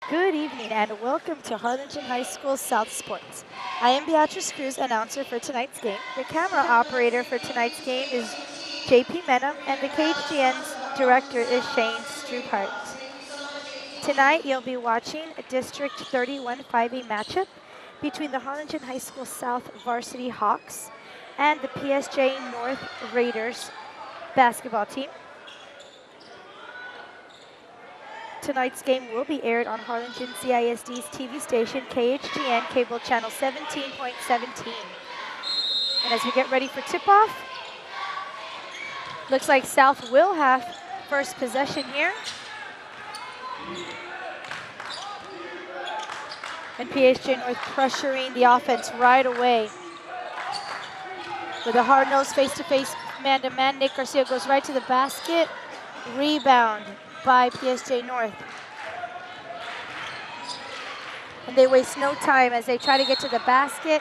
Good evening and welcome to Harlingen High School South Sports. I am Beatrice Cruz, announcer for tonight's game. The camera operator for tonight's game is JP Menham, and the KHGN's director is Shane Struphart. Tonight you'll be watching a District 31 5A matchup between the Harlingen High School South Varsity Hawks and the PSJA North Raiders basketball team. Tonight's game will be aired on Harlingen CISD's TV station, KHGN Cable Channel 17.17. And as we get ready for tip-off, looks like South will have first possession here. And PSJ North pressuring the offense right away. With a hard-nosed face-to-face man-to-man, Nick Garcia goes right to the basket. Rebound by PSJ North. And they waste no time as they try to get to the basket.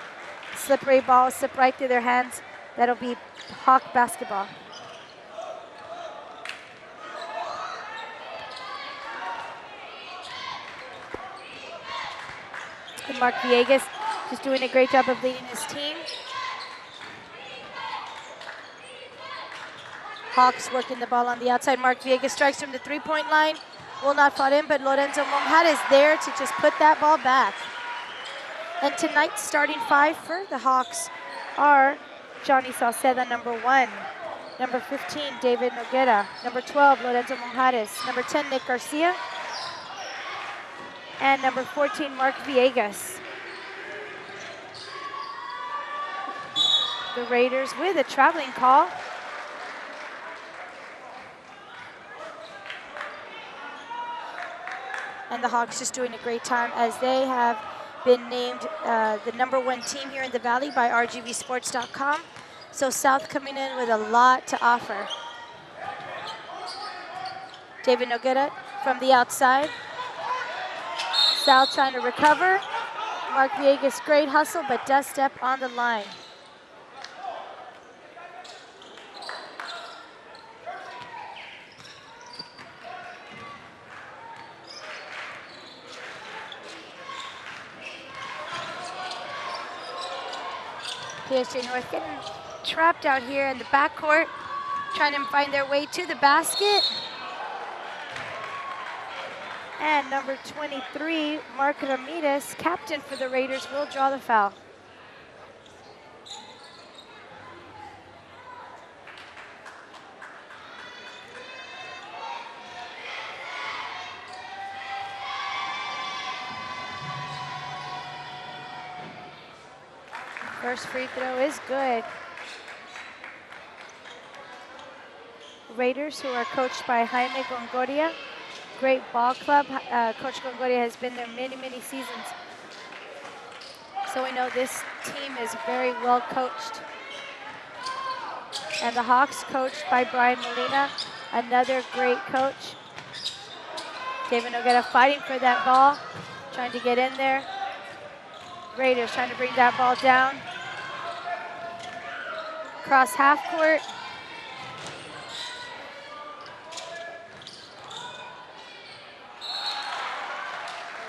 Slippery ball slip right through their hands. That'll be Hawk basketball. And Mark Villegas just doing a great job of leading his team. Hawks working the ball on the outside. Mark Villegas strikes from the three-point line. Will not fall in, but Lorenzo Monjara is there to just put that ball back. And tonight's starting five for the Hawks are Johnny Salceda, number 1. Number 15, David Noguera. Number 12, Lorenzo Monjares. Number 10, Nick Garcia. And number 14, Mark Villegas. The Raiders with a traveling call. And the Hawks just doing a great time as they have been named the number 1 team here in the Valley by rgvsports.com. So South coming in with a lot to offer. David Noguera from the outside. South trying to recover. Mark Villegas, great hustle, but does step on the line. PSJ North getting trapped out here in the backcourt, trying to find their way to the basket. And number 23, Mark Ramirez, captain for the Raiders, will draw the foul. First free throw is good. Raiders, who are coached by Jaime Gongoria, great ball club. Coach Gongoria has been there many, many seasons. So we know this team is very well coached. And the Hawks, coached by Brian Molina, another great coach. David Noguera fighting for that ball, trying to get in there. Raiders trying to bring that ball down. Cross half court.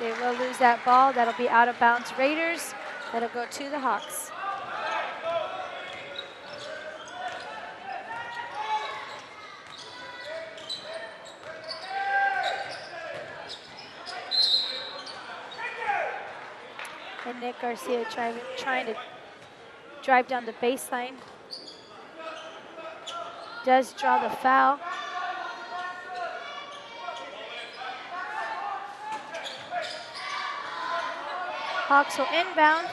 They will lose that ball. That'll be out of bounds Raiders. That'll go to the Hawks. And Nick Garcia trying to drive down the baseline. Does draw the foul. Hawks will inbound.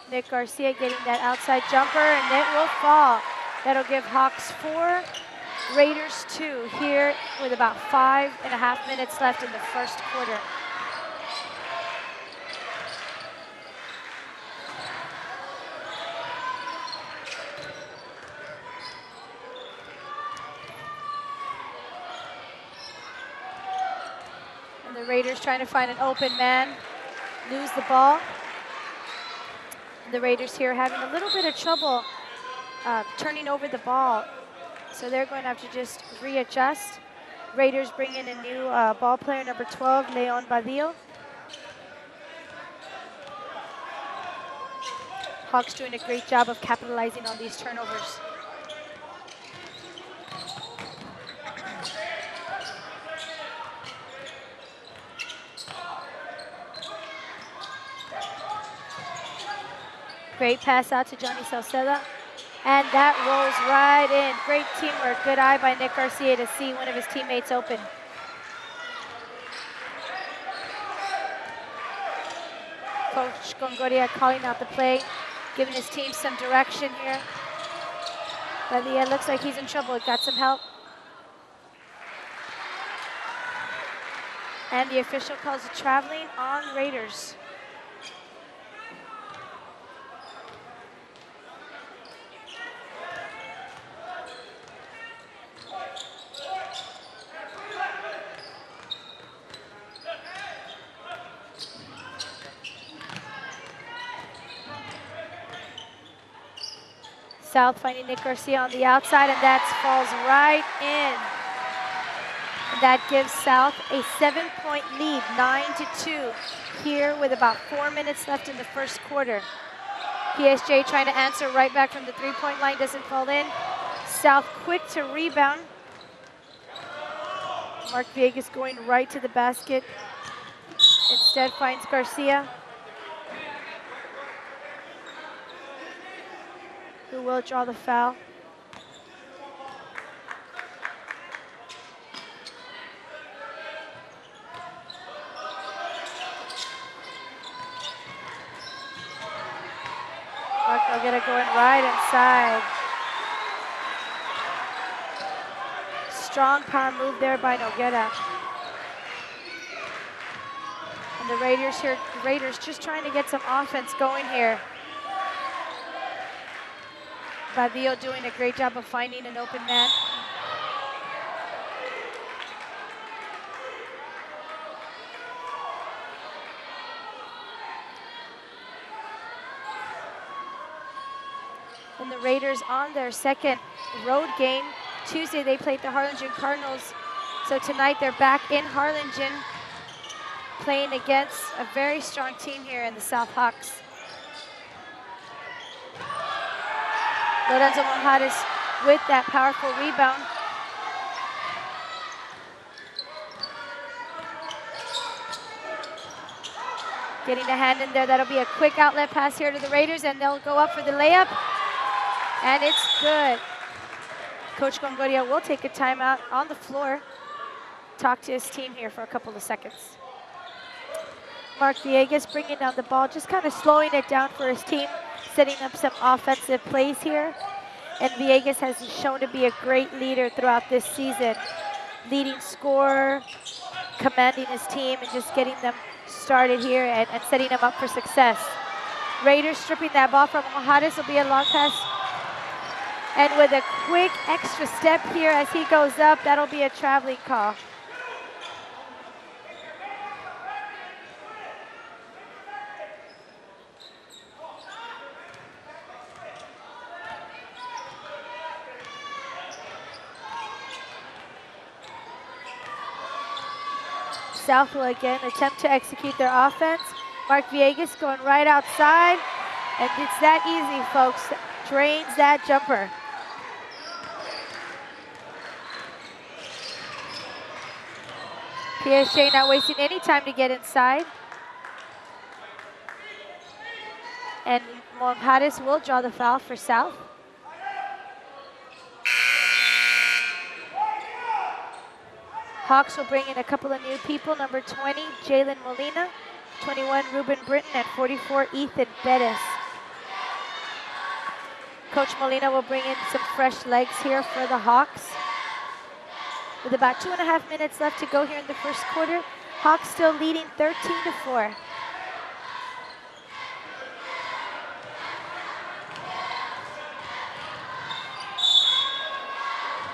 Nick Garcia getting that outside jumper, and it will fall. That'll give Hawks 4, Raiders 2 here with about 5.5 minutes left in the first quarter. And the Raiders trying to find an open man, lose the ball. And the Raiders here having a little bit of trouble turning over the ball. So they're going to have to just readjust. Raiders bring in a new ball player, number 12, Leon Badillo. Hawks doing a great job of capitalizing on these turnovers. Great pass out to Johnny Salceda. And that rolls right in. Great teamwork. Good eye by Nick Garcia to see one of his teammates open. Coach Gongoria calling out the play, giving his team some direction here. But yeah, it looks like he's in trouble. Got some help. And the official calls a traveling on Raiders. South finding Nick Garcia on the outside, and that falls right in. And that gives South a 7-point lead, 9-2, here with about 4 minutes left in the first quarter. PSJ trying to answer right back from the three-point line, doesn't fall in. South quick to rebound. Mark Villegas going right to the basket. Instead finds Garcia, who will draw the foul. Mark Noguera going right inside. Strong power move there by Noguera. And the Raiders just trying to get some offense going here. Badillo doing a great job of finding an open man. And the Raiders on their second road game. Tuesday they played the Harlingen Cardinals. So tonight they're back in Harlingen playing against a very strong team here in the South Hawks. Lorenzo Monjares with that powerful rebound. Getting the hand in there, that'll be a quick outlet pass here to the Raiders, and they'll go up for the layup. And it's good. Coach Gongoria will take a timeout on the floor, talk to his team here for a couple of seconds. Mark Villegas bringing down the ball, just kind of slowing it down for his team, setting up some offensive plays here. And Villegas has shown to be a great leader throughout this season. Leading scorer, commanding his team, and just getting them started here and setting them up for success. Raiders stripping that ball from Monjares, will be a long pass. And with a quick extra step here as he goes up, that'll be a traveling call. South will again attempt to execute their offense. Mark Villegas going right outside. And it's that easy, folks. Drains that jumper. PSJ not wasting any time to get inside. And Monjares will draw the foul for South. Hawks will bring in a couple of new people. Number 20, Jalen Molina. 21, Ruben Britton. And 44, Ethan Bettis. Coach Molina will bring in some fresh legs here for the Hawks. With about 2.5 minutes left to go here in the first quarter, Hawks still leading 13-4.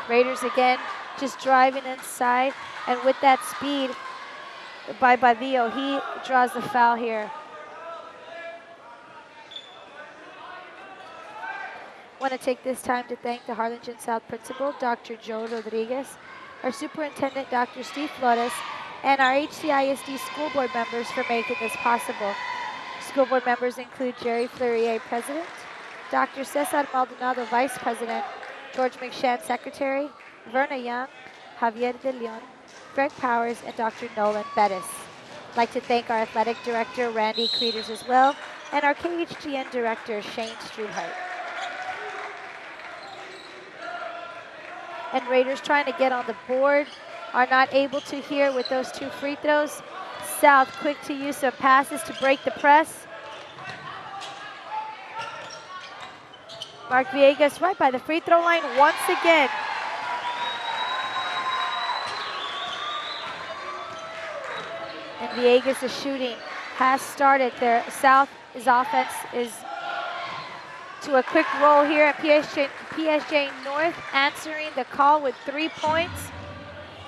Raiders again just driving inside, and with that speed by Badillo, he draws the foul here. Want to take this time to thank the Harlingen South principal, Dr. Joe Rodriguez, our superintendent, Dr. Steve Flores, and our HCISD school board members for making this possible. School board members include Jerry Fleurier, President, Dr. Cesar Maldonado, Vice President, George McShann, Secretary, Verna Young, Javier De Leon, Greg Powers, and Dr. Nolan Bettis. I'd like to thank our athletic director, Randy Creeders, as well, and our KHGN director, Shane Struhart. And Raiders trying to get on the board, are not able to here with those 2 free throws. South quick to use some passes to break the press. Mark Villegas right by the free throw line once again. And Villegas' shooting has started there. South's offense is to a quick roll here at PSJ North, answering the call with 3 points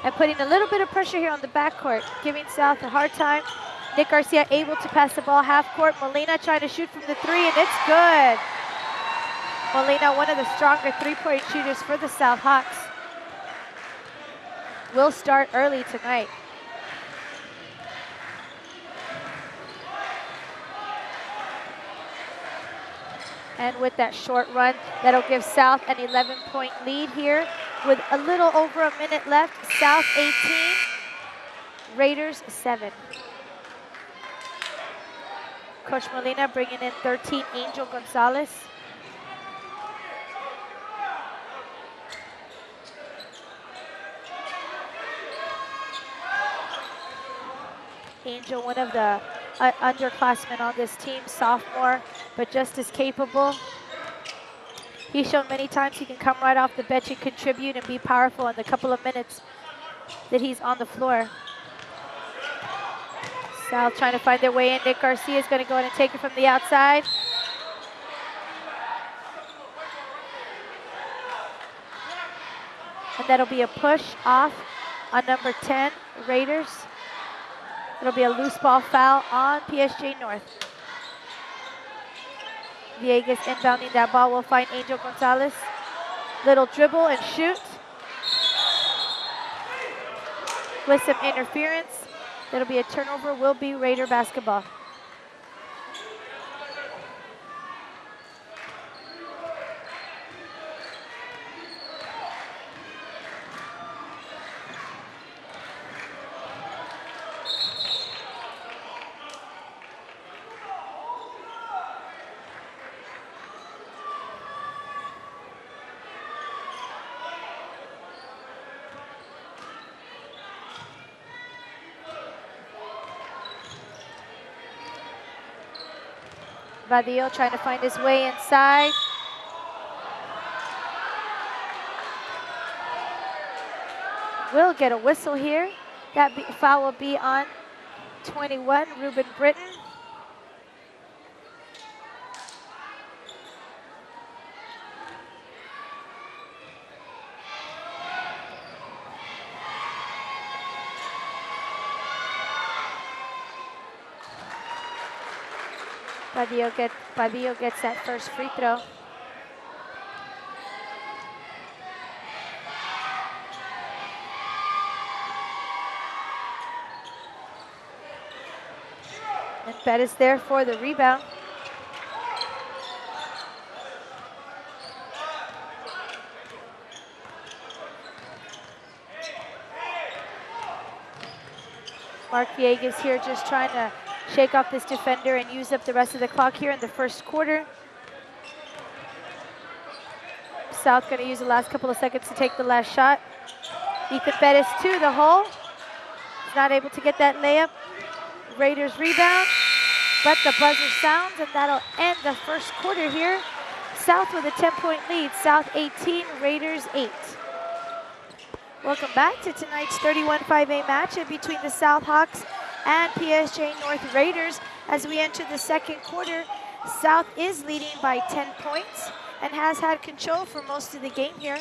and putting a little bit of pressure here on the backcourt, giving South a hard time. Nick Garcia able to pass the ball half court. Molina trying to shoot from the 3, and it's good. Molina, one of the stronger 3-point shooters for the South Hawks, will start early tonight. And with that short run, that'll give South an 11-point lead here with a little over a minute left. South 18, Raiders 7. Coach Molina bringing in 13, Angel Gonzalez. Angel, one of the underclassmen on this team, sophomore, but just as capable. He's shown many times he can come right off the bench and contribute and be powerful in the couple of minutes that he's on the floor. South trying to find their way in. Nick Garcia is going to go in and take it from the outside. And that'll be a push off on number 10, Raiders. It'll be a loose ball foul on PSG North. Villegas inbounding that ball will find Angel Gonzalez. Little dribble and shoot. With some interference. It'll be a turnover, will be Raider basketball. Vadillo trying to find his way inside. Will get a whistle here. That foul will be on 21, Ruben Britton. Badillo gets that first free throw. And Bettis there for the rebound. Mark Villegas here just trying to shake off this defender and use up the rest of the clock here in the first quarter. South going to use the last couple of seconds to take the last shot. Ethan Bettis to the hole. He's not able to get that layup. Raiders rebound, but the buzzer sounds, and that'll end the first quarter here. South with a 10-point lead. South 18, Raiders 8. Welcome back to tonight's 31-5A matchup between the South Hawks and PSJ North Raiders. As we enter the second quarter, South is leading by 10 points and has had control for most of the game here.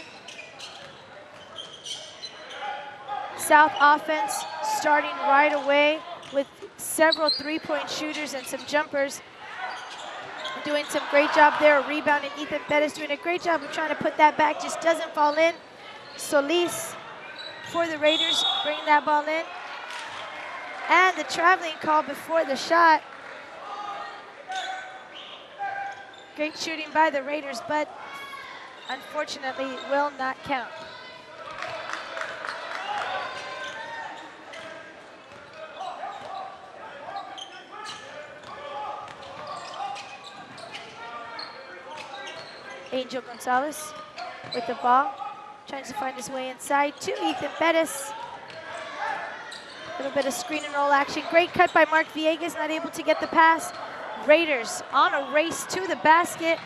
South offense starting right away with several three-point shooters and some jumpers. Doing some great job there. A rebound, and Ethan Bettis doing a great job of trying to put that back. Just doesn't fall in. Solis for the Raiders, bringing that ball in. And the traveling call before the shot. Great shooting by the Raiders, but unfortunately will not count. Angel Gonzalez with the ball, trying to find his way inside to Ethan Bettis. A little bit of screen and roll action. Great cut by Mark Villegas, not able to get the pass. Raiders on a race to the basket.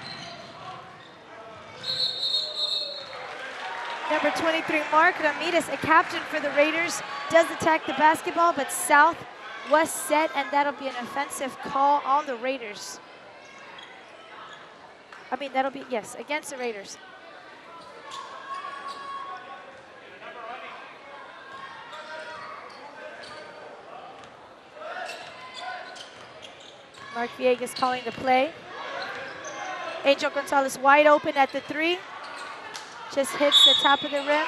Number 23, Mark Ramirez, a captain for the Raiders, does attack the basketball, but South was set, and that'll be an offensive call on the Raiders. I mean, that'll be, yes, against the Raiders. Mark Villegas calling the play. Angel Gonzalez wide open at the 3. Just hits the top of the rim.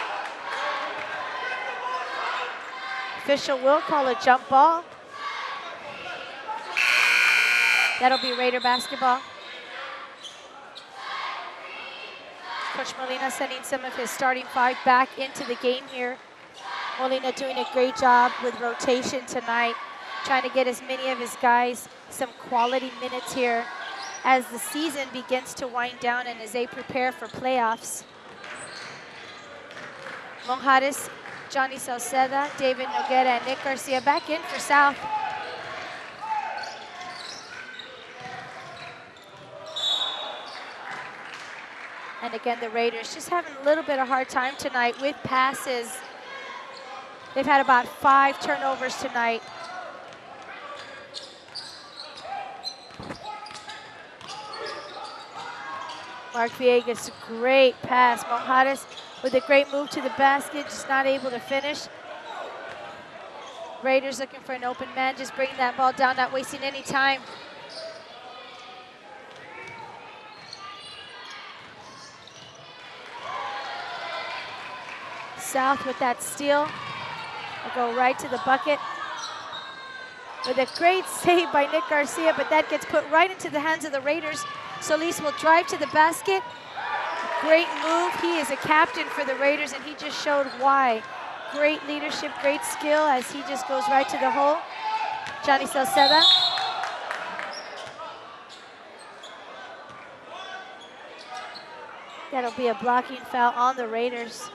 Official will call a jump ball. That'll be Raider basketball. Coach Molina sending some of his starting 5 back into the game here. Molina doing a great job with rotation tonight, trying to get as many of his guys some quality minutes here as the season begins to wind down and as they prepare for playoffs. Monjares, Johnny Salceda, David Noguera, and Nick Garcia back in for South. And again, the Raiders just having a little bit of hard time tonight with passes. They've had about 5 turnovers tonight. Mark Villegas, great pass. Monjares with a great move to the basket, just not able to finish. Raiders looking for an open man, just bringing that ball down, not wasting any time. South with that steal. They'll go right to the bucket. With a great save by Nick Garcia, but that gets put right into the hands of the Raiders. Solis will drive to the basket. Great move. He is a captain for the Raiders, and he just showed why. Great leadership, great skill as he just goes right to the hole. Johnny Salceda. That'll be a blocking foul on the Raiders.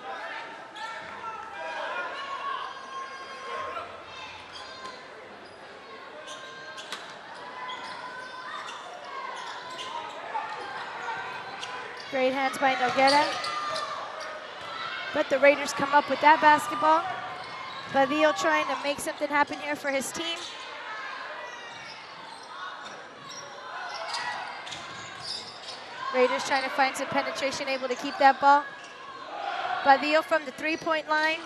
Great hands by Noguera. But the Raiders come up with that basketball. Badillo trying to make something happen here for his team. Raiders trying to find some penetration, able to keep that ball. Badillo from the 3-point line.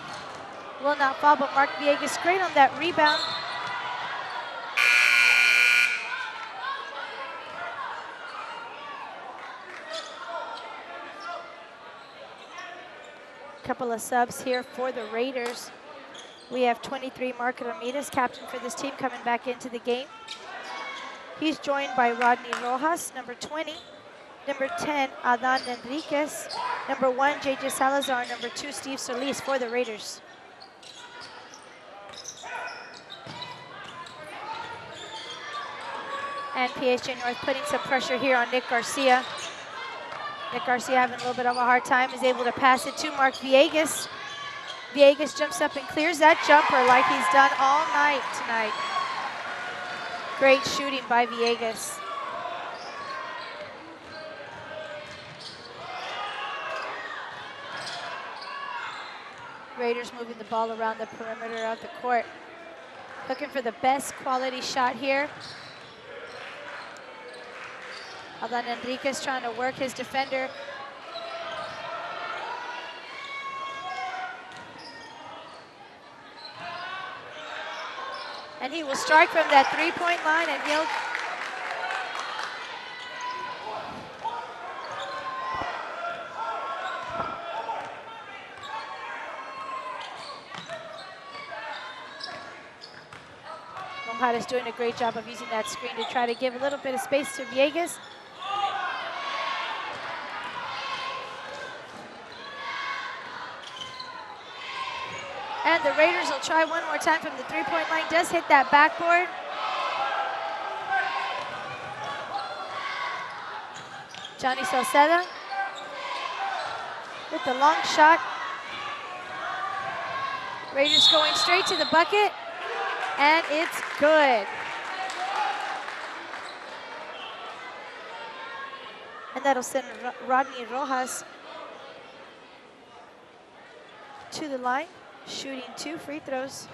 Will not fall, but Mark Villegas great on that rebound. Couple of subs here for the Raiders. We have 23, Mark Ramirez, captain for this team, coming back into the game. He's joined by Rodney Rojas, number 20, number 10, Adan Enriquez, number 1, JJ Salazar, number 2, Steve Solis for the Raiders. And PSJA North putting some pressure here on Nick Garcia. Nick Garcia having a little bit of a hard time, is able to pass it to Mark Villegas. Villegas jumps up and clears that jumper like he's done all night tonight. Great shooting by Villegas. Raiders moving the ball around the perimeter of the court. Looking for the best quality shot here. Adan Enriquez trying to work his defender. And he will strike from that 3-point line, and he'll Mojadas doing a great job of using that screen to try to give a little bit of space to Villegas. And the Raiders will try one more time from the three-point line. Does hit that backboard. Johnny Salceda with the long shot. Raiders going straight to the bucket, and it's good. And that'll send Rodney Rojas to the line, shooting 2 free throws.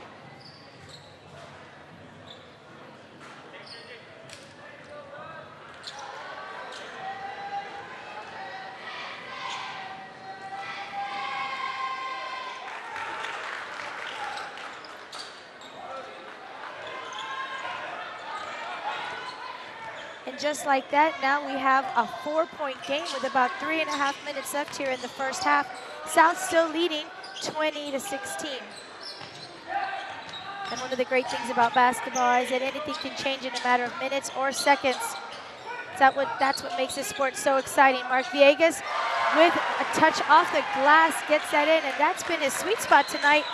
And just like that, now we have a 4-point game with about 3.5 minutes left here in the first half. South still leading 20-16. And one of the great things about basketball is that anything can change in a matter of minutes or seconds. That's what makes this sport so exciting. Mark Villegas with a touch off the glass gets that in, and that's been his sweet spot tonight.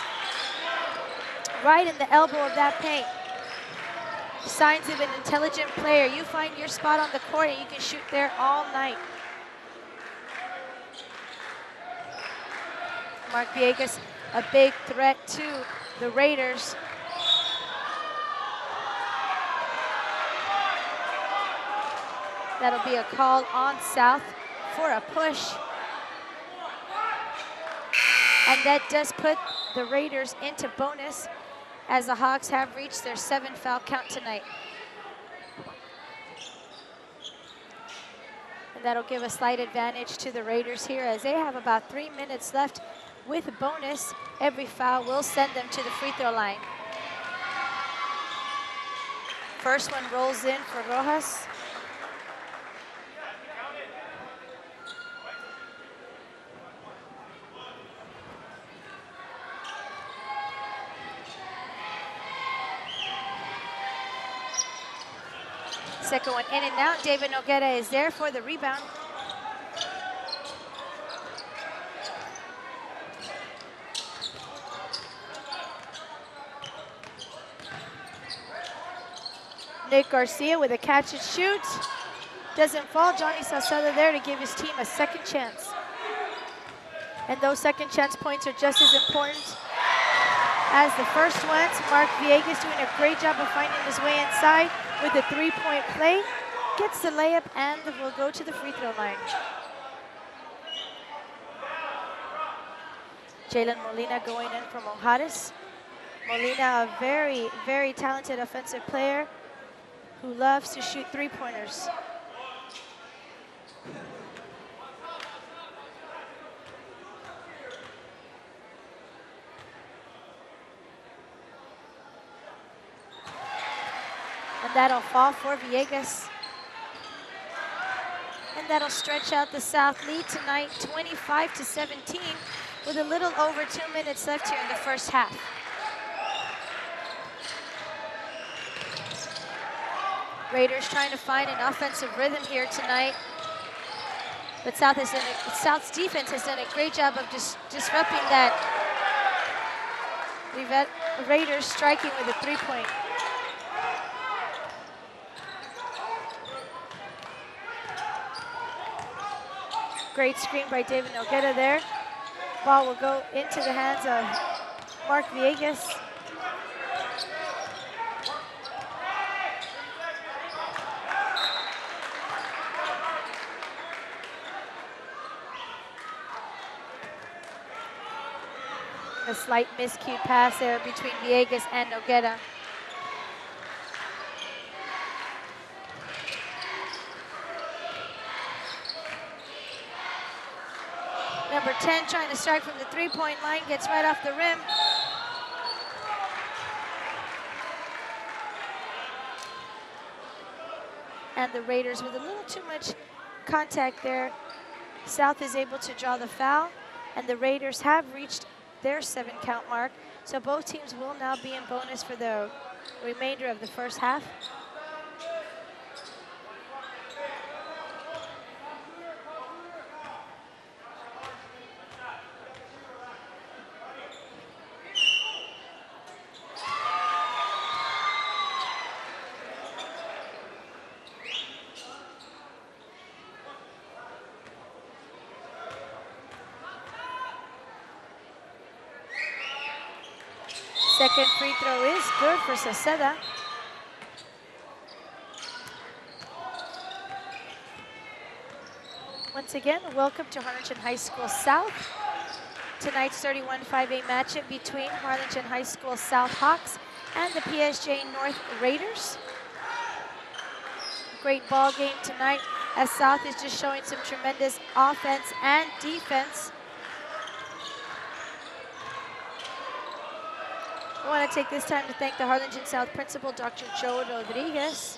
Right in the elbow of that paint. Signs of an intelligent player. You find your spot on the court and you can shoot there all night. Mark Villegas, a big threat to the Raiders. That'll be a call on South for a push. And that does put the Raiders into bonus, as the Hawks have reached their 7th foul count tonight. And that'll give a slight advantage to the Raiders here, as they have about 3 minutes left with a bonus. Every foul will send them to the free throw line. First one rolls in for Rojas. Second one in and out. David Noguera is there for the rebound. Nick Garcia with a catch and shoot. Doesn't fall. Johnny Salceda there to give his team a second chance. And those second chance points are just as important as the first ones. Mark Villegas doing a great job of finding his way inside with a 3-point play. Gets the layup and will go to the free throw line. Jalen Molina going in for Mojadas. Molina, a very, very talented offensive player who loves to shoot three-pointers. And that'll fall for Villegas. And that'll stretch out the South lead tonight, 25-17, with a little over 2 minutes left here in the first half. Raiders trying to find an offensive rhythm here tonight. But South's defense has done a great job of disrupting that. Raiders striking with a 3-point. Great screen by David Noguera there. Ball will go into the hands of Mark Villegas. A slight miscued pass there between Villegas and Noguera. Number 10 trying to strike from the 3-point line, gets right off the rim. And the Raiders with a little too much contact there. South is able to draw the foul, and the Raiders have reached their 7-count mark. So both teams will now be in bonus for the remainder of the first half. Second free throw is good for Sauceda. Once again, welcome to Harlingen High School South. Tonight's 31-5A matchup between Harlingen High School South Hawks and the PSJA North Raiders. Great ball game tonight as South is just showing some tremendous offense and defense. I want to take this time to thank the Harlingen South principal, Dr. Joe Rodriguez.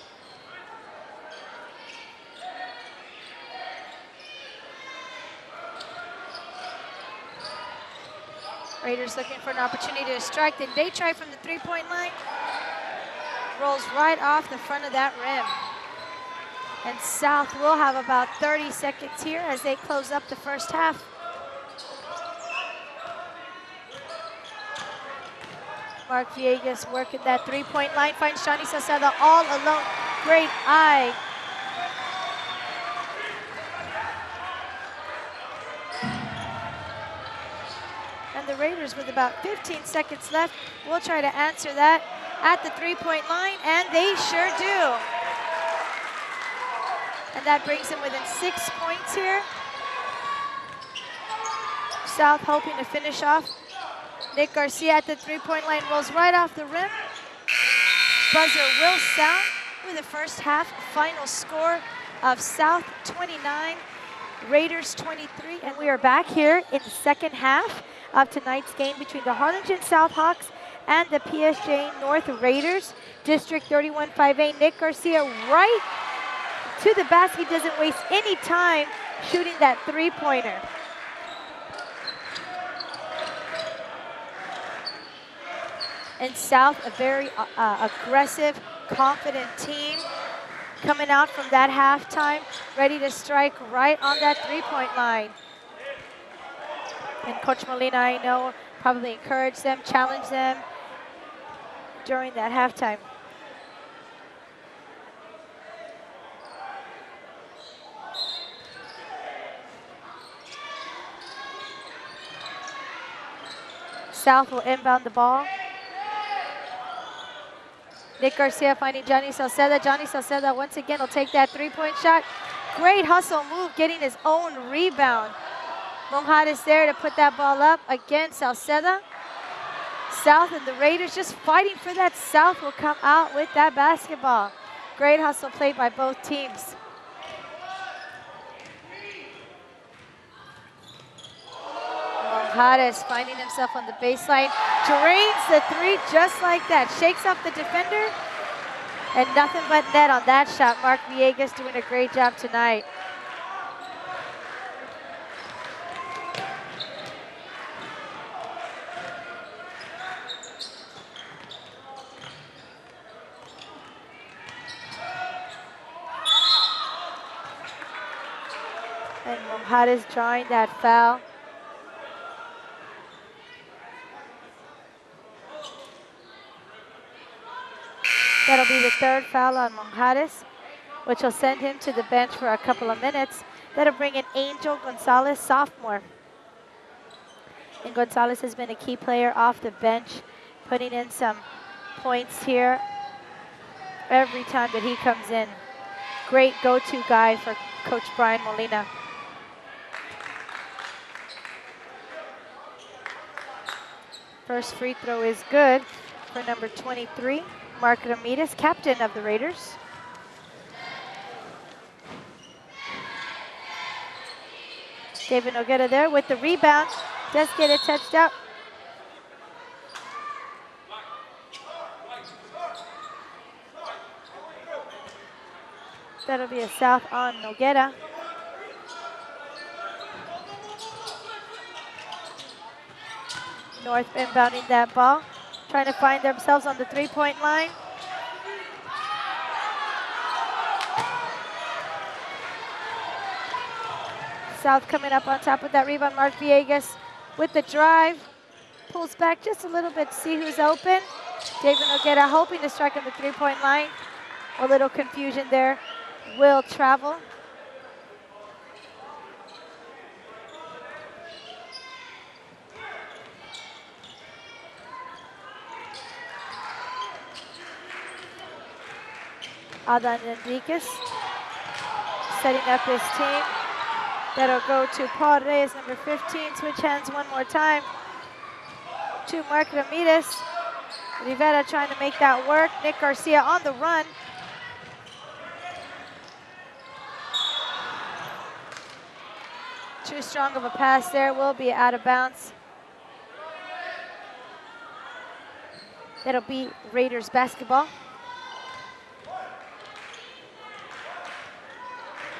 Raiders looking for an opportunity to strike. Then they try from the three-point line. Rolls right off the front of that rim. And South will have about 30 seconds here as they close up the first half. Mark Villegas working that three-point line, finds Johnny Sauceda all alone. Great eye. And the Raiders, with about 15 seconds left, will try to answer that at the three-point line, and they sure do. And that brings them within 6 points here. South hoping to finish off. Nick Garcia at the three-point line rolls right off the rim. Buzzer will sound with the first half final score of South 29, Raiders 23. And we are back here in the second half of tonight's game between the Harlingen South Hawks and the PSJA North Raiders. District 31-5A, Nick Garcia right to the basket. He doesn't waste any time shooting that three-pointer. And South, a very aggressive, confident team coming out from that halftime, ready to strike right on that three-point line. And Coach Molina, I know, probably encouraged them, challenged them during that halftime. South will inbound the ball. Nick Garcia finding Johnny Sauceda. Johnny Sauceda once again will take that three-point shot. Great hustle move, getting his own rebound. Monjades there to put that ball up. Again, Sauceda. South and the Raiders just fighting for that. South will come out with that basketball. Great hustle played by both teams. Monjades finding himself on the baseline. Drains the three just like that. Shakes off the defender. And nothing but net on that shot. Mark Villegas doing a great job tonight. And Monjades drawing that foul. That'll be the third foul on Monjades, which will send him to the bench for a couple of minutes. That'll bring in Angel Gonzalez, sophomore. And Gonzalez has been a key player off the bench, putting in some points here every time that he comes in. Great go-to guy for Coach Brian Molina. First free throw is good for number 23. Mark Ramirez, captain of the Raiders. David Noguera there with the rebound. Does get it touched out. That'll be a South on Noguera. North inbounding that ball. trying to find themselves on the three-point line. South coming up on top with that rebound. Mark Villegas with the drive. Pulls back just a little bit to see who's open. David Noguera hoping to strike on the three-point line. A little confusion there. Will travel. Adan Enriquez setting up his team. That'll go to Paul Reyes, number 15. Switch hands one more time to Mark Ramirez. Rivera trying to make that work. Nick Garcia on the run. Too strong of a pass there, will be out of bounds. That'll be Raiders basketball.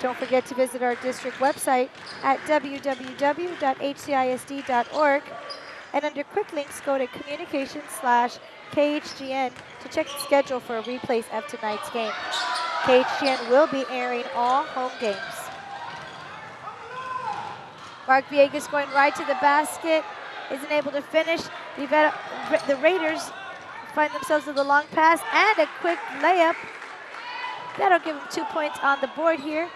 Don't forget to visit our district website at www.hcisd.org. And under quick links, go to communications/KHGN to check the schedule for replays of tonight's game. KHGN will be airing all home games. Mark Villegas going right to the basket, isn't able to finish. The Raiders find themselves with a long pass and a quick layup. That'll give them 2 points on the board here.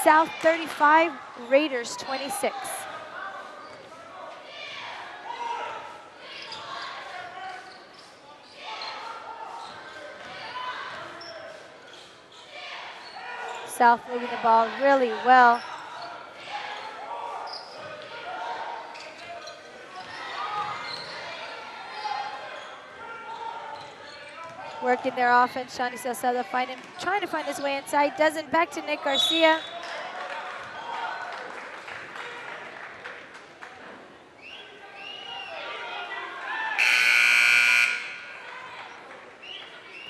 South 35, Raiders 26. South moving the ball really well. Working their offense, Shani Salcedo trying to find his way inside, doesn't. Back to Nick Garcia.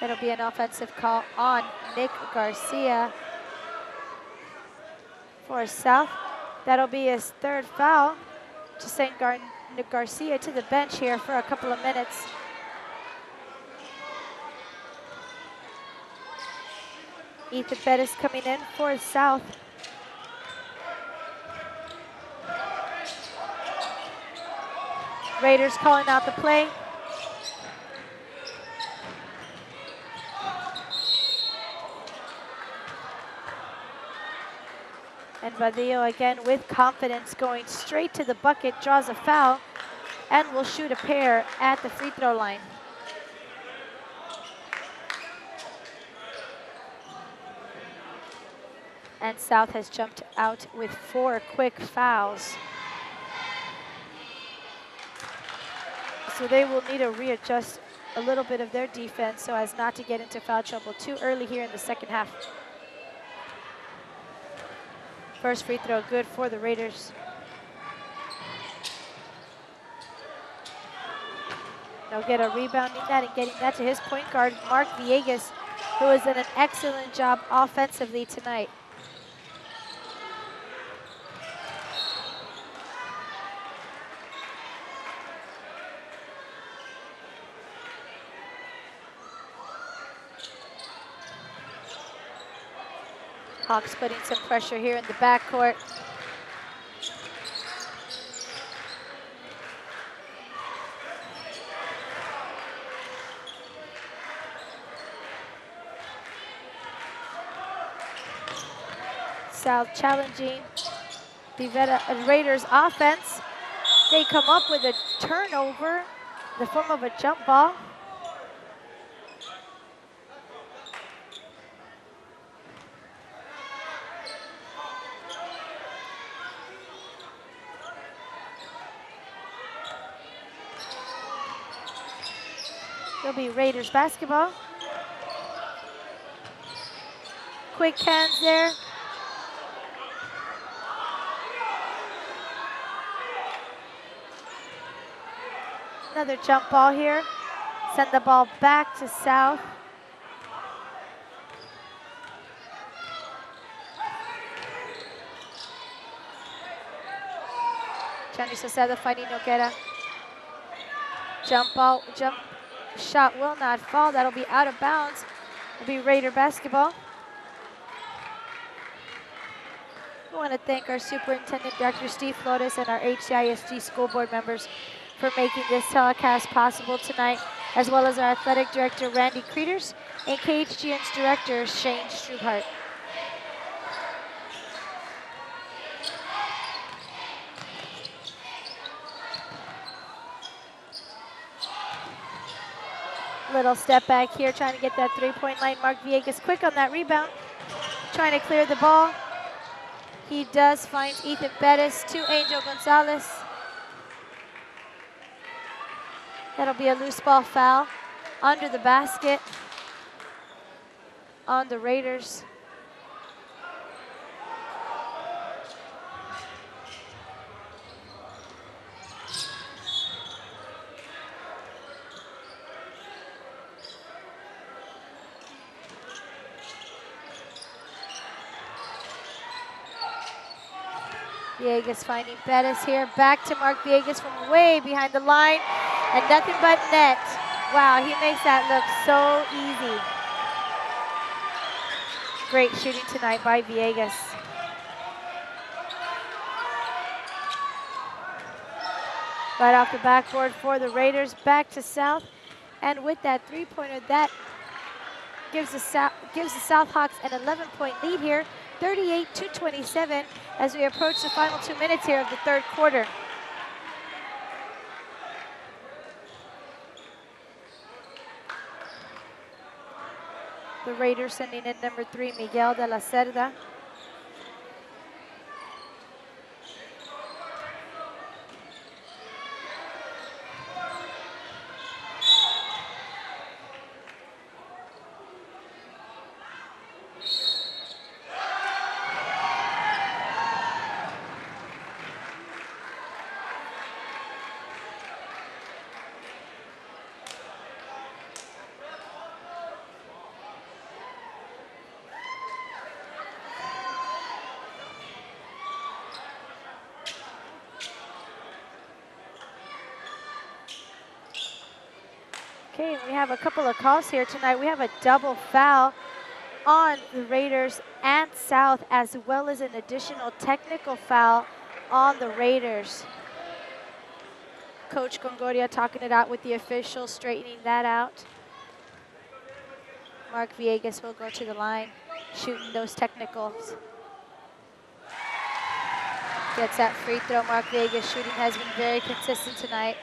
That'll be an offensive call on Nick Garcia for South. That'll be his third foul. Just send Nick Garcia to the bench here for a couple of minutes. Ethan Bettis coming in for South. Raiders calling out the play. And Badillo again with confidence going straight to the bucket, draws a foul, and will shoot a pair at the free throw line. And South has jumped out with 4 quick fouls. So they will need to readjust a little bit of their defense so as not to get into foul trouble too early here in the second half. First free throw good for the Raiders. They'll get a rebounding that and getting that to his point guard, Mark Villegas, who has done an excellent job offensively tonight. Hawks putting some pressure here in the backcourt. South challenging the Raiders offense. They come up with a turnover in the form of a jump ball. It'll be Raiders basketball. Quick hands there. Another jump ball here. Send the ball back to South. Johnny Salcedo fighting Noguera. Jump shot will not fall. That'll be out of bounds. It'll be Raider basketball. We want to thank our Superintendent, Dr. Steve Flores, and our HCISD school board members for making this telecast possible tonight, as well as our athletic director, Randy Creeters, and KHGN's director, Shane Strubhart. Little step back here, trying to get that three-point line. Mark Villegas quick on that rebound, trying to clear the ball. He does find Ethan Bettis to Angel Gonzalez. That'll be a loose ball foul under the basket on the Raiders. Villegas finding Bettis here. Back to Mark Villegas from way behind the line. And nothing but net. Wow, he makes that look so easy. Great shooting tonight by Villegas. Right off the backboard for the Raiders, back to South. And with that three-pointer, that gives the Southhawks an 11-point lead here, 38-27, as we approach the final 2 minutes here of the third quarter. The Raiders sending in number 3, Miguel de la Cerda. Okay, we have a couple of calls here tonight. We have a double foul on the Raiders and South, as well as an additional technical foul on the Raiders. Coach Congoria talking it out with the officials, straightening that out. Mark Villegas will go to the line, shooting those technicals. Gets that free throw. Mark Villegas shooting has been very consistent tonight.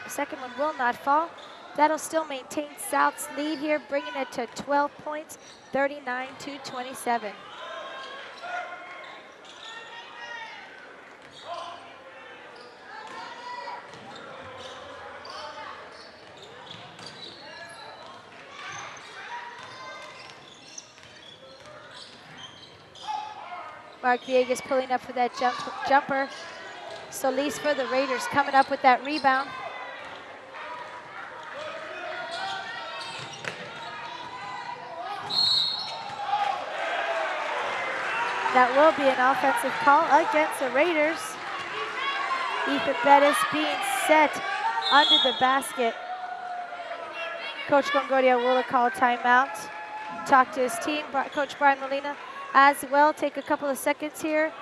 Second one will not fall. That'll still maintain South's lead here, bringing it to 12 points, 39-27. Mark Villegas pulling up for that jumper. Solis for the Raiders coming up with that rebound. That will be an offensive call against the Raiders. Ethan Bettis being set under the basket. Coach Congoria will call timeout. Talk to his team, Coach Brian Molina as well. Take a couple of seconds here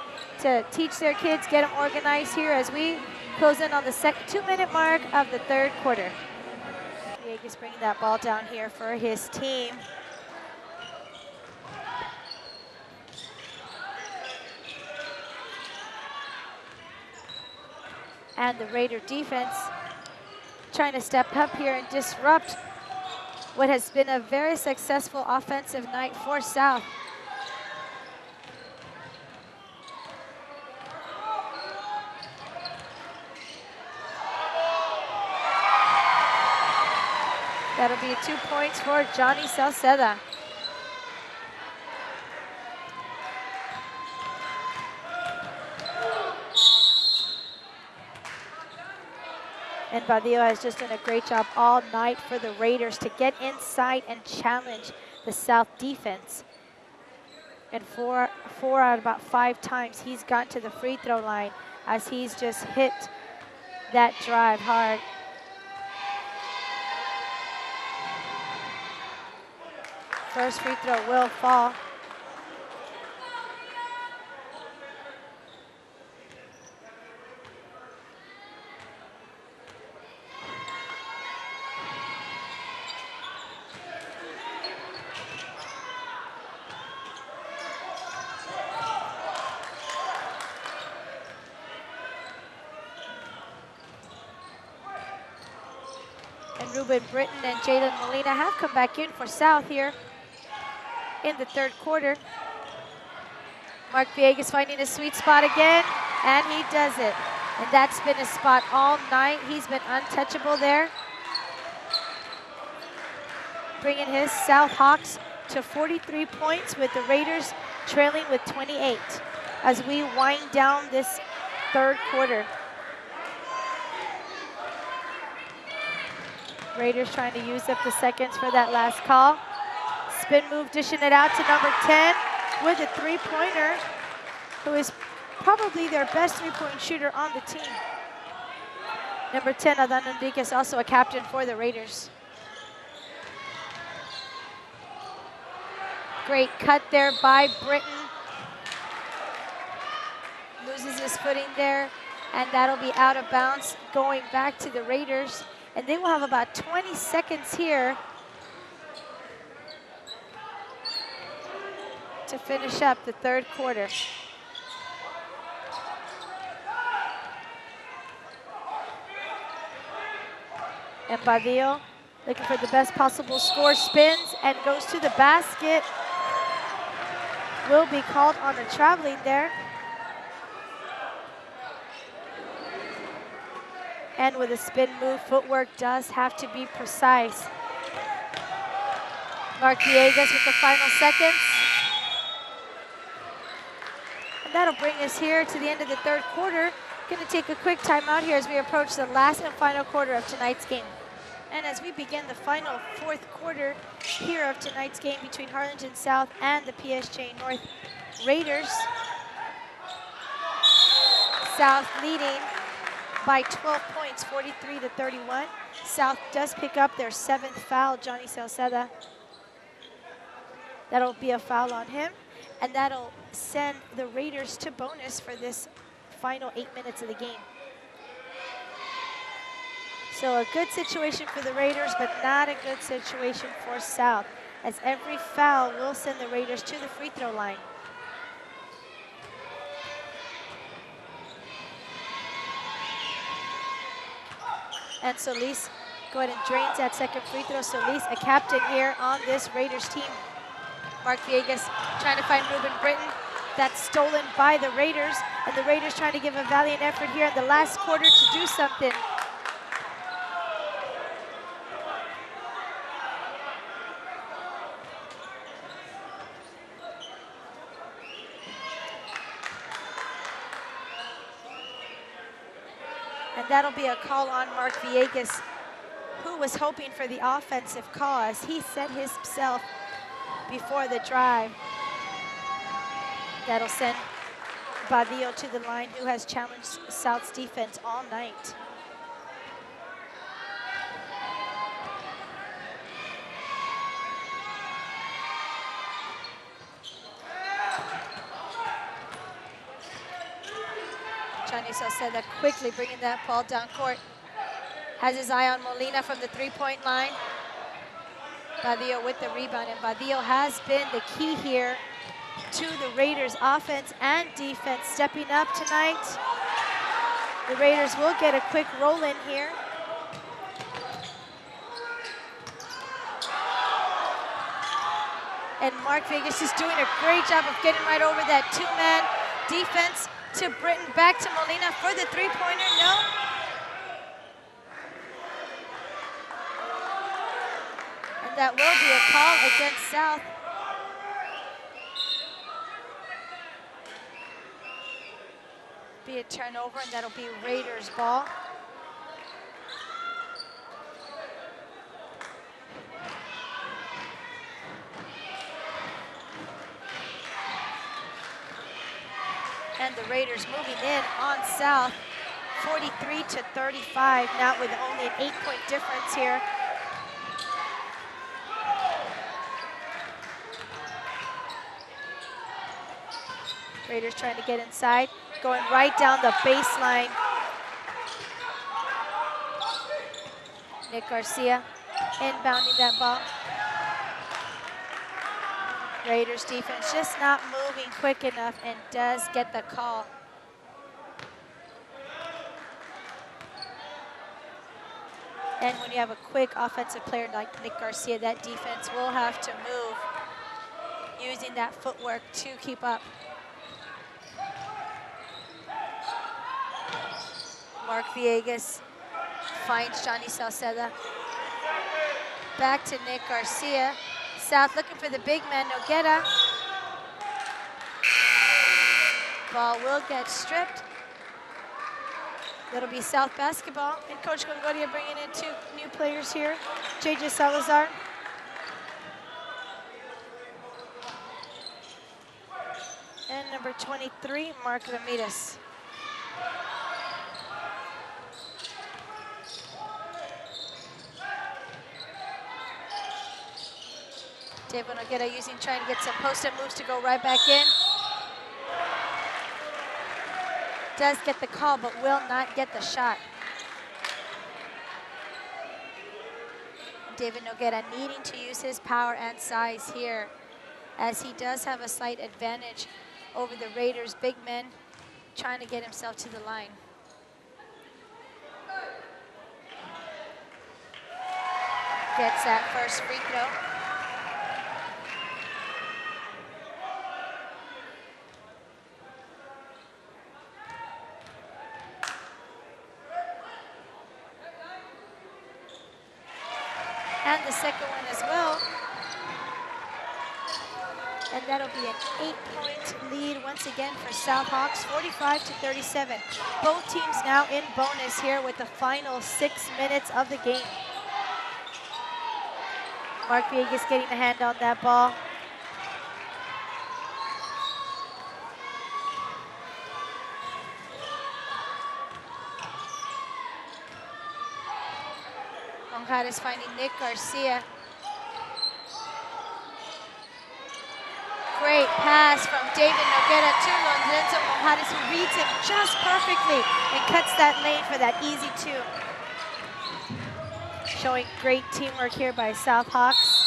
to teach their kids, get them organized here as we close in on the 2-minute mark of the third quarter. Villegas bringing that ball down here for his team. And the Raider defense trying to step up here and disrupt what has been a very successful offensive night for South. That'll be 2 points for Johnny Salceda. And Badillo has just done a great job all night for the Raiders to get inside and challenge the South defense. And four out of about 5 times he's gotten to the free throw line as he's just hit that drive hard. First free throw will fall. And Ruben Britton and Jalen Molina have come back in for South here in the third quarter. Mark Villegas finding a sweet spot again, and he does it. And that's been his spot all night. He's been untouchable there. Bringing his South Hawks to 43 points with the Raiders trailing with 28 as we wind down this third quarter. Raiders trying to use up the seconds for that last call. Spin move, dishing it out to number 10 with a three-pointer, who is probably their best three-point shooter on the team. Number 10, Adan Enriquez, also a captain for the Raiders. Great cut there by Britton. Loses his footing there, and that'll be out of bounds going back to the Raiders. And they will have about 20 seconds here to finish up the third quarter. And Badillo looking for the best possible score, spins and goes to the basket. Will be called on the traveling there. And with a spin move, footwork does have to be precise. Mark Villegas with the final seconds. And that'll bring us here to the end of the third quarter. Going to take a quick timeout here as we approach the last and final quarter of tonight's game. And as we begin the final fourth quarter here of tonight's game between Harlingen South and the PSJA North Raiders. South leading by 12 points, 43-31. South does pick up their 7th foul, Johnny Salceda. That'll be a foul on him, and that'll send the Raiders to bonus for this final 8 minutes of the game. So a good situation for the Raiders, but not a good situation for South, as every foul will send the Raiders to the free throw line. And Solis go ahead and drains that second free throw. Solis, a captain here on this Raiders team. Mark Villegas trying to find Ruben Britton. That's stolen by the Raiders. And the Raiders trying to give a valiant effort here in the last quarter to do something. And that'll be a call on Mark Villegas, who was hoping for the offensive call as he set himself before the drive. That'll send Badillo to the line, who has challenged South's defense all night. Johnny Salceda quickly bringing that ball down court. Has his eye on Molina from the three-point line. Badillo with the rebound, and Badillo has been the key here to the Raiders' offense and defense stepping up tonight. The Raiders will get a quick roll in here. And Mark Villegas is doing a great job of getting right over that two-man defense to Britton, back to Molina for the three-pointer, no. And that will be a call against South. Be a turnover, and that'll be Raiders ball. And the Raiders moving in on South, 43-35, now with only an 8-point difference here. Raiders trying to get inside, going right down the baseline. Nick Garcia inbounding that ball. Raiders defense just not moving quick enough and does get the call. And when you have a quick offensive player like Nick Garcia, that defense will have to move using that footwork to keep up. Mark Villegas finds Johnny Salceda. Back to Nick Garcia. South looking for the big man, Noguera. Ball will get stripped. That'll be South basketball. And Coach Congodia bringing in 2 new players here. JJ Salazar. And number 23, Mark Ramirez. David Noguera trying to get some post-up moves to go right back in. Does get the call, but will not get the shot. David Noguera needing to use his power and size here, as he does have a slight advantage over the Raiders' big men, trying to get himself to the line. Gets that first free throw. And the second one as well. And that'll be an 8-point lead once again for South Hawks, 45-37. Both teams now in bonus here with the final 6 minutes of the game. Mark Villegas getting the hand on that ball. Monjares finding Nick Garcia. Great pass from David Noguera to Lorenzo Monjares, who reads him just perfectly and cuts that lane for that easy 2. Showing great teamwork here by South Hawks.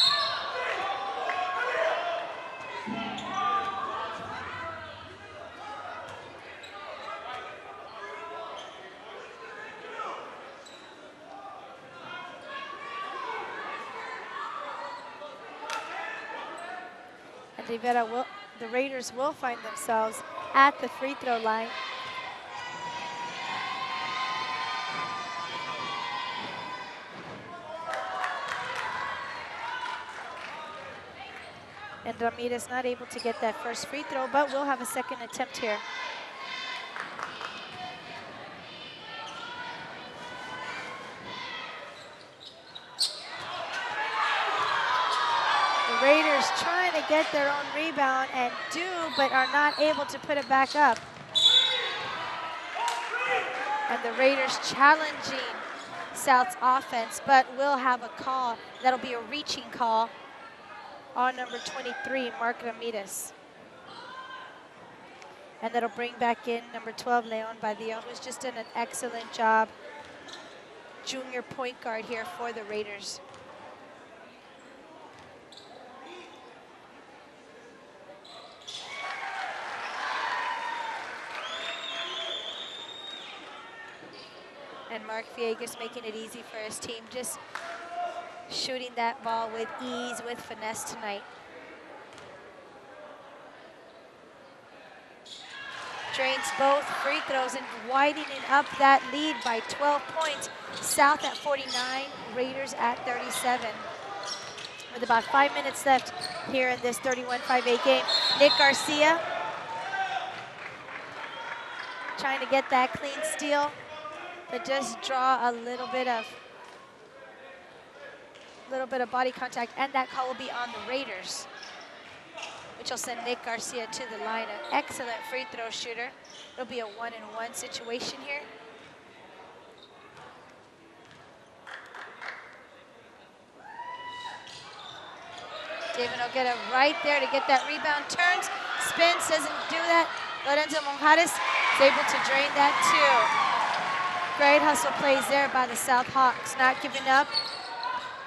The Raiders will find themselves at the free throw line. And Ramirez not able to get that first free throw, but will have a second attempt here. Raiders trying to get their own rebound and do, but are not able to put it back up. And the Raiders challenging South's offense, but will have a call. That'll be a reaching call on number 23, Mark Ramirez. And that'll bring back in number 12, Leon Badillo, who's just done an excellent job. Junior point guard here for the Raiders. And Mark Villegas making it easy for his team, just shooting that ball with ease, with finesse tonight. Drains both free throws and widening up that lead by 12 points. South at 49, Raiders at 37. With about 5 minutes left here in this 31-5A game. Nick Garcia trying to get that clean steal, but just draw a little bit of body contact, and that call will be on the Raiders. which will send Nick Garcia to the line. An excellent free throw shooter. It'll be a 1-and-1 situation here. David will get it right there to get that rebound. Turns, spins, doesn't do that. Lorenzo Monjares is able to drain that too. Great hustle plays there by the South Hawks, not giving up,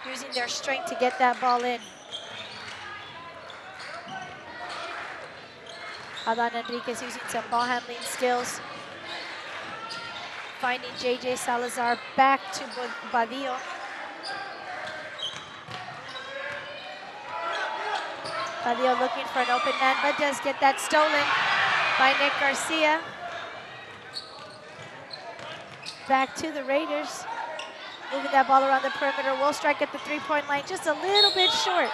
using their strength to get that ball in. Adan Enriquez using some ball handling skills. Finding JJ Salazar back to Badillo. Badillo looking for an open man, but does get that stolen by Nick Garcia. Back to the Raiders. Moving that ball around the perimeter. Will strike at the three-point line, just a little bit short.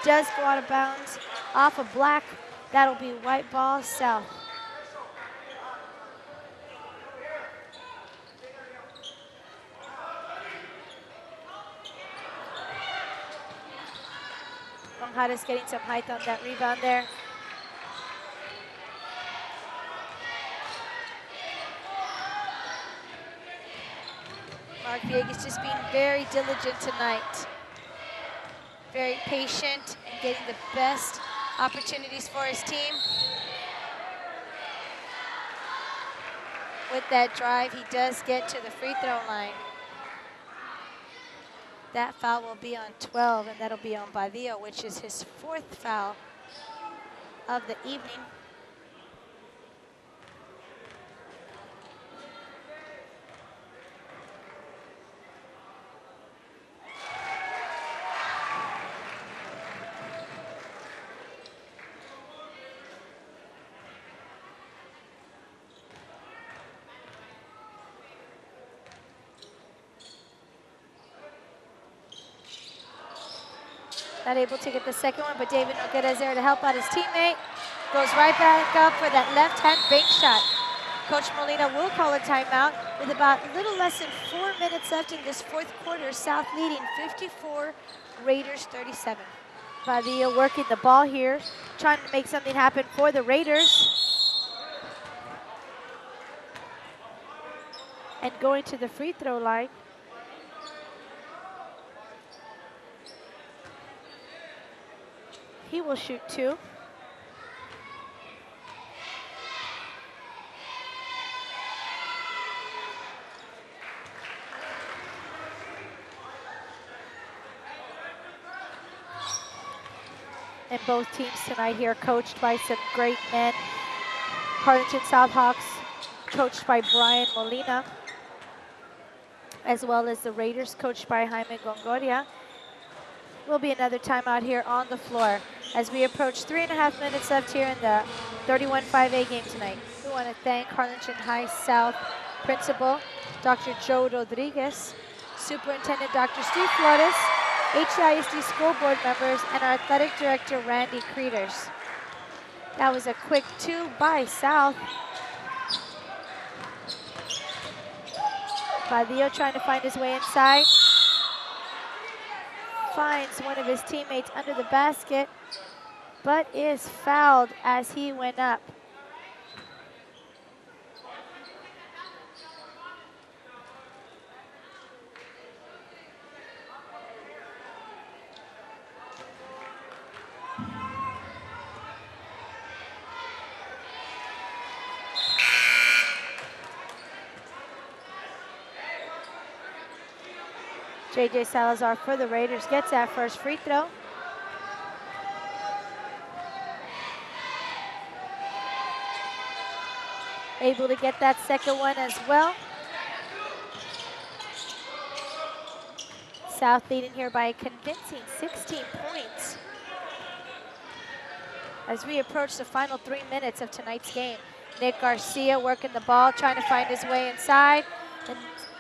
Does go out of bounds off of Black. That'll be white ball South. Monjares getting some height on that rebound there. Mark Villegas just being very diligent tonight. Very patient and getting the best opportunities for his team. With that drive, he does get to the free throw line. That foul will be on 12, and that'll be on Badillo, which is his 4th foul of the evening. Not able to get the second one, but David Noguera is there to help out his teammate. Goes right back up for that left-hand bank shot. Coach Molina will call a timeout with about a little less than 4 minutes left in this 4th quarter. South leading 54, Raiders 37. Badillo working the ball here, trying to make something happen for the Raiders. And going to the free throw line. He will shoot 2. And both teams tonight here coached by some great men. Harlingen South Hawks coached by Brian Molina, as well as the Raiders coached by Jaime Gongoria. Will be another timeout here on the floor as we approach 3.5 minutes left here in the 31-5A game tonight. We want to thank Harlingen High South Principal Dr. Joe Rodriguez, Superintendent Dr. Steve Flores, HCISD School Board members, and our Athletic Director Randy Creeders. That was a quick 2 by South. Badillo trying to find his way inside. Finds one of his teammates under the basket, but is fouled as he went up. JJ Salazar for the Raiders gets that first free throw. Able to get that second one as well. South leading here by a convincing 16 points. As we approach the final 3 minutes of tonight's game. Nick Garcia working the ball, trying to find his way inside. And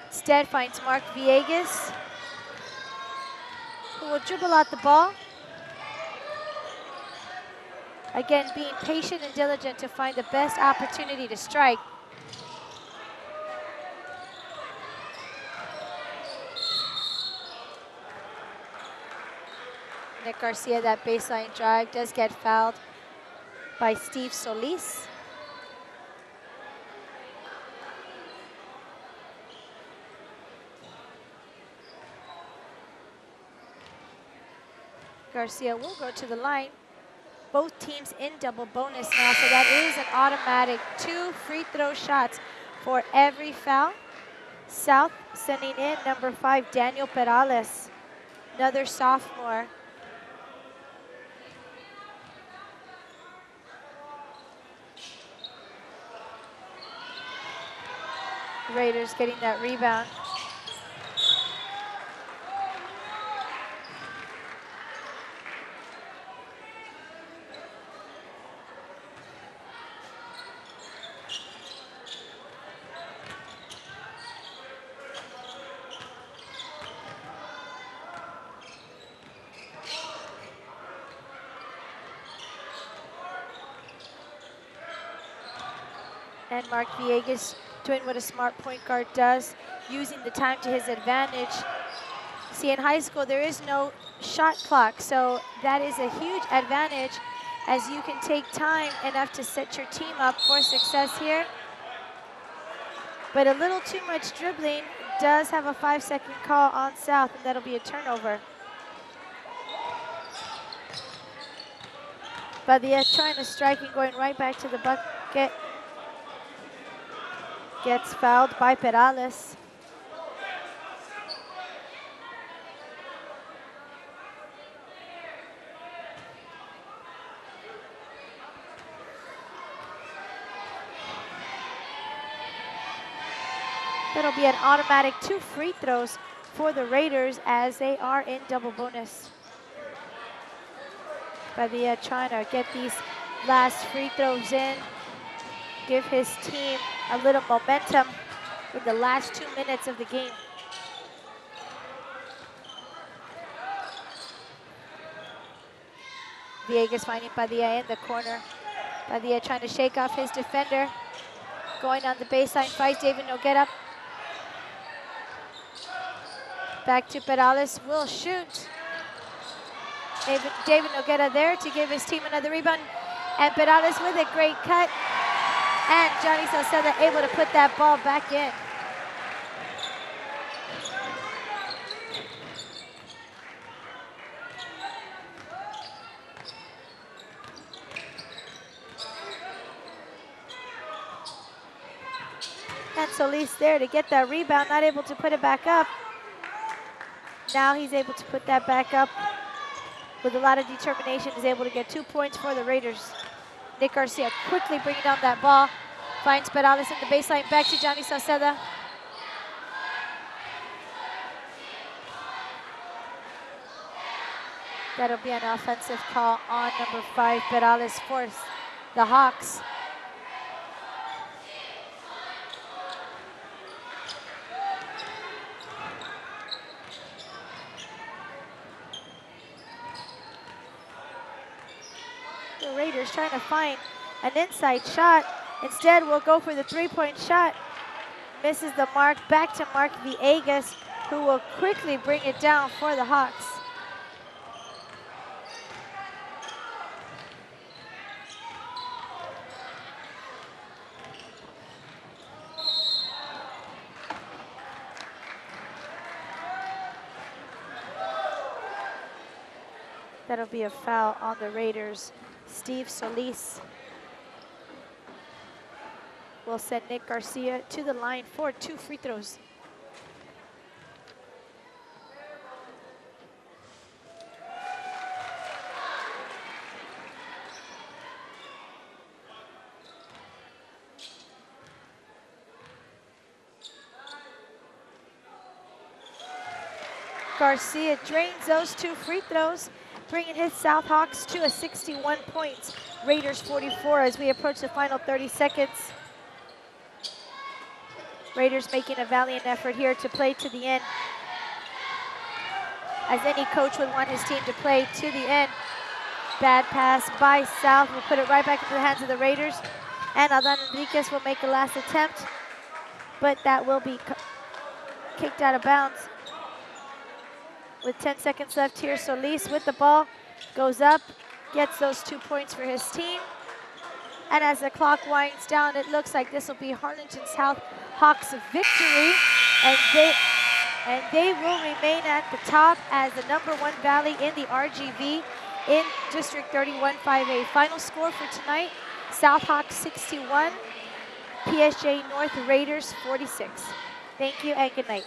instead finds Mark Villegas, who will dribble out the ball. Again, being patient and diligent to find the best opportunity to strike. Nick Garcia, that baseline drive, does get fouled by Steve Solis. Garcia will go to the line. Both teams in double bonus now, so that is an automatic 2 free throw shots for every foul. South sending in number 5, Daniel Perales, another sophomore. Raiders getting that rebound. And Mark Villegas doing what a smart point guard does, using the time to his advantage. See, in high school, there is no shot clock, so that is a huge advantage as you can take time enough to set your team up for success here. But a little too much dribbling does have a 5-second call on South, and that'll be a turnover. Badia trying to strike and going right back to the bucket. Gets fouled by Perales. That'll be an automatic 2 free throws for the Raiders as they are in double bonus. Badia trying to get these last free throws in, give his team a little momentum in the last 2 minutes of the game. Villegas finding Badia in the corner. Badia trying to shake off his defender. Going on the baseline, finds David Noguera. Back to Perales, will shoot. David Noguera there to give his team another rebound. And Perales with a great cut. And Johnny Salceda able to put that ball back in. And Solis there to get that rebound, not able to put it back up. Now he's able to put that back up with a lot of determination, is able to get 2 points for the Raiders. Nick Garcia quickly bringing down that ball. Finds Perales in the baseline, back to Johnny Salceda. That'll be an offensive call on number 5, Perales, for the Hawks. The Raiders trying to find an inside shot. Instead, we'll go for the 3-point shot. Misses the mark, back to Mark Villegas, who will quickly bring it down for the Hawks. That'll be a foul on the Raiders. Steve Solis will send Nick Garcia to the line for 2 free throws. Garcia drains those 2 free throws, bringing his South Hawks to a 61 points. Raiders 44 as we approach the final 30 seconds. Raiders making a valiant effort here to play to the end, as any coach would want his team to play to the end. Bad pass by South, will put it right back into the hands of the Raiders. And Adan Enriquez will make a last attempt, but that will be kicked out of bounds. With 10 seconds left here, Solis with the ball, goes up, gets those 2 points for his team. And as the clock winds down, it looks like this will be Harlingen South Hawks' victory. And they will remain at the top as the #1 Valley in the RGV in District 31 5A. Final score for tonight, South Hawks 61, PSJA North Raiders 46. Thank you and good night.